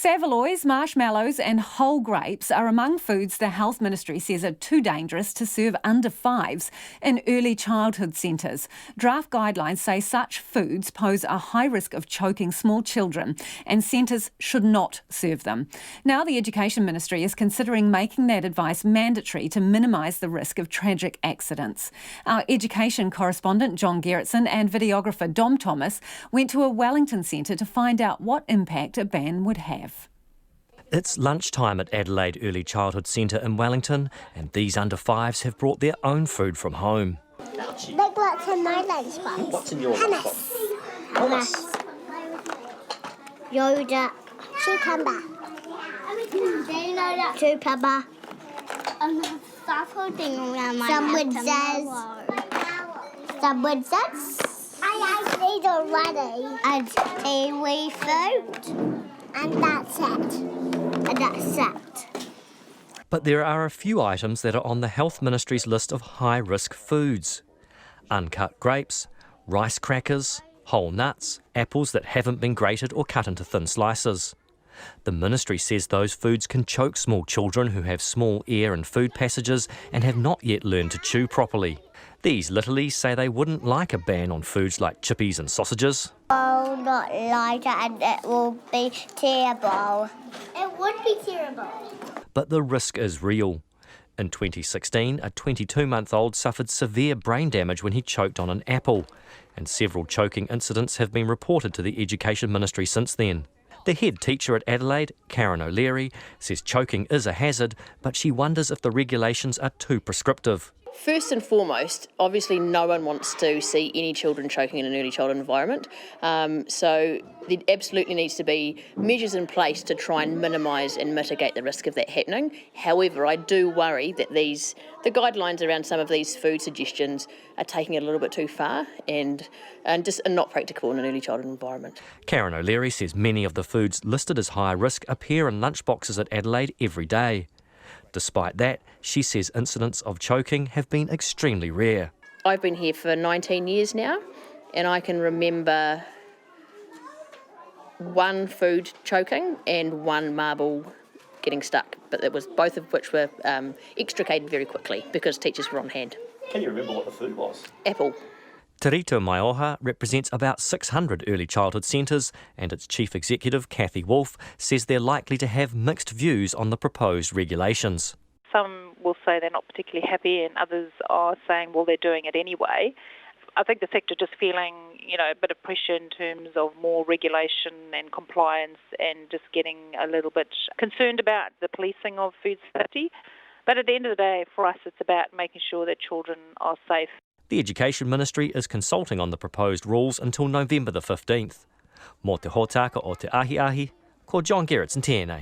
Saveloys, marshmallows and whole grapes are among foods the Health Ministry says are too dangerous to serve under 5s in early childhood centres. Draft guidelines say such foods pose a high risk of choking small children and centres should not serve them. Now the Education Ministry is considering making that advice mandatory to minimise the risk of tragic accidents. Our education correspondent John Gerritsen and videographer Dom Thomas went to a Wellington centre to find out what impact a ban would have. It's lunchtime at Adelaide Early Childhood Centre in Wellington, and these under 5s have brought their own food from home. Look what's in my lunchbox. What's in your lunchbox? Hummus. Yogurt. Cucumber. Cucumber. Sandwiches. I need already. And kiwi fruit. And that's it. But there are a few items that are on the Health Ministry's list of high-risk foods. Uncut grapes, rice crackers, whole nuts, apples that haven't been grated or cut into thin slices. The Ministry says those foods can choke small children who have small air and food passages and have not yet learned to chew properly. These littlies say they wouldn't like a ban on foods like chippies and sausages. Oh, not like it, and it will be terrible. It would be terrible. But the risk is real. In 2016, a 22-month-old suffered severe brain damage when he choked on an apple, and several choking incidents have been reported to the Education Ministry since then. The head teacher at Adelaide, Karen OLeary, says choking is a hazard, but she wonders if the regulations are too prescriptive. First and foremost, obviously no one wants to see any children choking in an early childhood environment, so there absolutely needs to be measures in place to try and minimise and mitigate the risk of that happening. However, I do worry that the guidelines around some of these food suggestions are taking it a little bit too far and just are not practicable in an early childhood environment. Karen OLeary says many of the foods listed as high risk appear in lunchboxes at Adelaide every day. Despite that, she says incidents of choking have been extremely rare. I've been here for 19 years now, and I can remember one food choking and one marble getting stuck, but it was both of which were extricated very quickly because teachers were on hand. Can you remember what the food was? Apple. Te Rito Maioha represents about 600 early childhood centres, and its chief executive, Kathy Wolfe, says they're likely to have mixed views on the proposed regulations. Some will say they're not particularly happy, and others are saying, well, they're doing it anyway. I think the sector just feeling, a bit of pressure in terms of more regulation and compliance and just getting a little bit concerned about the policing of food safety. But at the end of the day, for us, it's about making sure that children are safe. The Education Ministry is consulting on the proposed rules until November the 15th. Mō te hōtaka o te ahi, ko John Gerritsen tēnei.